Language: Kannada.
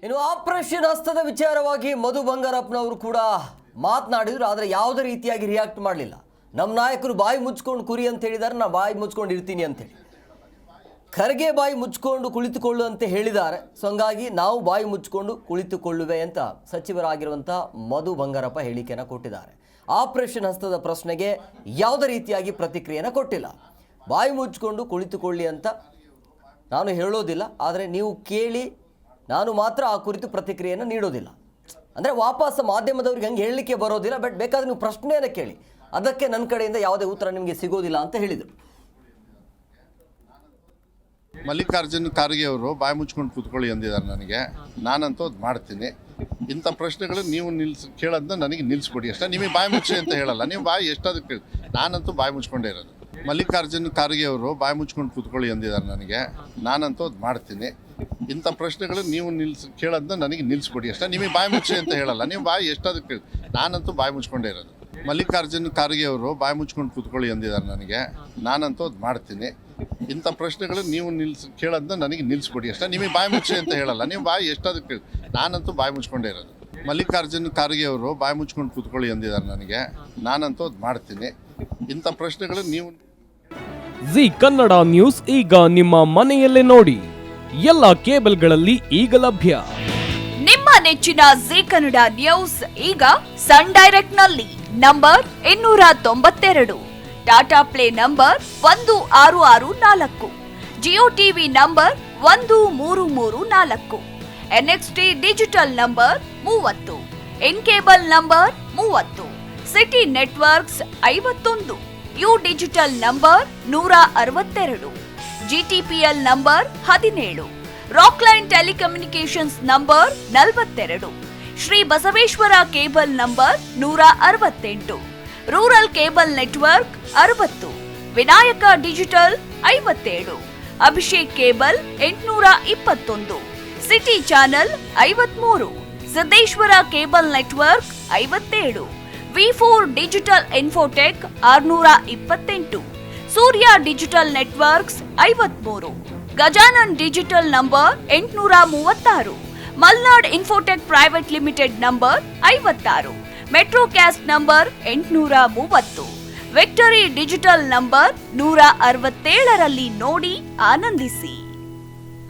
ಇನ್ನು ಆಪರೇಷನ್ ಹಸ್ತದ ವಿಚಾರವಾಗಿ ಮಧು ಬಂಗಾರಪ್ಪನವರು ಕೂಡ ಮಾತನಾಡಿದ್ರು. ಆದರೆ ಯಾವುದೇ ರೀತಿಯಾಗಿ ರಿಯಾಕ್ಟ್ ಮಾಡಲಿಲ್ಲ. ನಮ್ಮ ನಾಯಕರು ಬಾಯಿ ಮುಚ್ಕೊಂಡು ಕುರಿ ಅಂತ ಹೇಳಿದ್ದಾರೆ, ನಾ ಬಾಯಿ ಮುಚ್ಕೊಂಡು ಇರ್ತೀನಿ ಅಂತೇಳಿ. ಖರ್ಗೆ ಬಾಯಿ ಮುಚ್ಕೊಂಡು ಕುಳಿತುಕೊಳ್ಳು ಅಂತ ಹೇಳಿದ್ದಾರೆ. ಸೊ ಹಂಗಾಗಿ ನಾವು ಬಾಯಿ ಮುಚ್ಕೊಂಡು ಕುಳಿತುಕೊಳ್ಳುವೆ ಅಂತ ಸಚಿವರಾಗಿರುವಂಥ ಮಧು ಬಂಗಾರಪ್ಪ ಹೇಳಿಕೆಯನ್ನು ಕೊಟ್ಟಿದ್ದಾರೆ. ಆಪರೇಷನ್ ಹಸ್ತದ ಪ್ರಶ್ನೆಗೆ ಯಾವುದೇ ರೀತಿಯಾಗಿ ಪ್ರತಿಕ್ರಿಯೆಯನ್ನು ಕೊಟ್ಟಿಲ್ಲ. ಬಾಯಿ ಮುಚ್ಕೊಂಡು ಕುಳಿತುಕೊಳ್ಳಿ ಅಂತ ನಾನು ಹೇಳೋದಿಲ್ಲ, ಆದರೆ ನೀವು ಕೇಳಿ, ನಾನು ಮಾತ್ರ ಆ ಕುರಿತು ಪ್ರತಿಕ್ರಿಯೆಯನ್ನು ನೀಡೋದಿಲ್ಲ. ಅಂದರೆ ವಾಪಸ್ ಮಾಧ್ಯಮದವ್ರಿಗೆ ಹಂಗೆ ಹೇಳಲಿಕ್ಕೆ ಬರೋದಿಲ್ಲ, ಬಟ್ ಬೇಕಾದರೆ ನೀವು ಪ್ರಶ್ನೆಯನ್ನು ಕೇಳಿ, ಅದಕ್ಕೆ ನನ್ನ ಕಡೆಯಿಂದ ಯಾವುದೇ ಉತ್ತರ ನಿಮಗೆ ಸಿಗೋದಿಲ್ಲ ಅಂತ ಹೇಳಿದರು. ಮಲ್ಲಿಕಾರ್ಜುನ್ ಖರ್ಗೆ ಅವರು ಬಾಯಿ ಮುಚ್ಕೊಂಡು ಕೂತ್ಕೊಳ್ಳಿ ಅಂದಿದ್ದಾರೆ. ನನಗೆ ನಾನಂತೂ ಅದು ಮಾಡ್ತೀನಿ. ಇಂಥ ಪ್ರಶ್ನೆಗಳು ನೀವು ಕೇಳೋದನ್ನ ನನಗೆ ನಿಲ್ಲಿಸ್ಕೊಡಿ ಅಷ್ಟೇ. ನಿಮಗೆ ಬಾಯಿ ಮುಚ್ಚಿ ಅಂತ ಹೇಳಲ್ಲ, ನೀವು ಬಾಯಿ ಎಷ್ಟಾದ್ರು ಕೇಳಿ. ನಾನಂತೂ ಬಾಯಿ ಮುಚ್ಕೊಂಡೇ ಇರೋದು. ಮಲ್ಲಿಕಾರ್ಜುನ್ ಖರ್ಗೆ ಅವರು ಬಾಯಿ ಮುಚ್ಕೊಂಡು ಕೂತ್ಕೊಳ್ಳಿ ಅಂದಿದ್ದಾರೆ. ನನಗೆ ನಾನಂತೂ ಅದು ಮಾಡ್ತೀನಿ. ಇಂಥ ಪ್ರಶ್ನೆಗಳು ನೀವು ಕೇಳೋದನ್ನ ನನಗೆ ನಿಲ್ಲಿಸ್ಕೊಡಿ ಅಷ್ಟೇ. ನಿಮಗೆ ಬಾಯಿ ಮುಚ್ಚಿ ಅಂತ ಹೇಳಲ್ಲ, ನೀವು ಬಾಯಿ ಎಷ್ಟಾದ್ರು ಕೇಳಿ. ನಾನಂತೂ ಬಾಯಿ ಮುಚ್ಕೊಂಡೇ ಇರೋದು. ಮಲ್ಲಿಕಾರ್ಜುನ್ ಖರ್ಗೆ ಅವರು ಬಾಯಿ ಮುಚ್ಕೊಂಡು ಕೂತ್ಕೊಳ್ಳಿ ಅಂದಿದ್ದಾರೆ. ನನಗೆ ನಾನಂತೂ ಅದು ಮಾಡ್ತೀನಿ. ಇಂಥ ಪ್ರಶ್ನೆಗಳು ನೀವು ಕೇಳೋದನ್ನ ನನಗೆ ನಿಲ್ಲಿಸ್ಕೊಡಿ ಅಷ್ಟೇ. ನಿಮಗೆ ಬಾಯಿ ಮುಚ್ಚಿ ಅಂತ ಹೇಳಲ್ಲ, ನೀವು ಬಾಯಿ ಎಷ್ಟಾದ್ರು ಕೇಳಿ. ನಾನಂತೂ ಬಾಯಿ ಮುಚ್ಕೊಂಡೇ ಇರೋದು. ಮಲ್ಲಿಕಾರ್ಜುನ್ ಖರ್ಗೆ ಅವರು ಬಾಯಿ ಮುಚ್ಕೊಂಡು ಕೂತ್ಕೊಳ್ಳಿ ಅಂದಿದ್ದಾರೆ. ನನಗೆ ನಾನಂತೂ ಅದು ಮಾಡ್ತೀನಿ. ಇಂಥ ಪ್ರಶ್ನೆಗಳು ನೀವು ಜಿ ಕನ್ನಡ ನ್ಯೂಸ್ ಈಗ ನಿಮ್ಮ ಮನೆಯಲ್ಲೇ ನೋಡಿ. ಎಲ್ಲ ಕೇಬಲ್ಗಳಲ್ಲಿ ಈಗ ಲಭ್ಯ. ನಿಮ್ಮ ನೆಚ್ಚಿನ ಜಿ ಕನ್ನಡ ನ್ಯೂಸ್ ಈಗ ಸನ್ ಡೈರೆಕ್ಟ್ ನಲ್ಲಿ number 292, Tata play number 1664, Jio TV number 1334, NXT digital number 30, in cable number 30, city networks 51, U digital number 162, GTPL number 17, Rockline telecommunications number 42, Shri Basaveshwara cable number 168, rural cable network 60, Vinayaka digital 57, Abhishek cable 821, city channel 53, Siddeshwara cable network 57, ವಿ4 digital infotech 628, Surya digital networks 53, Gajanan digital number 836, Malnad infotech private limited number 56, Metrocast number 830, Victory digital number 167ರಲ್ಲಿ ನೋಡಿ ಆನಂದಿಸಿ.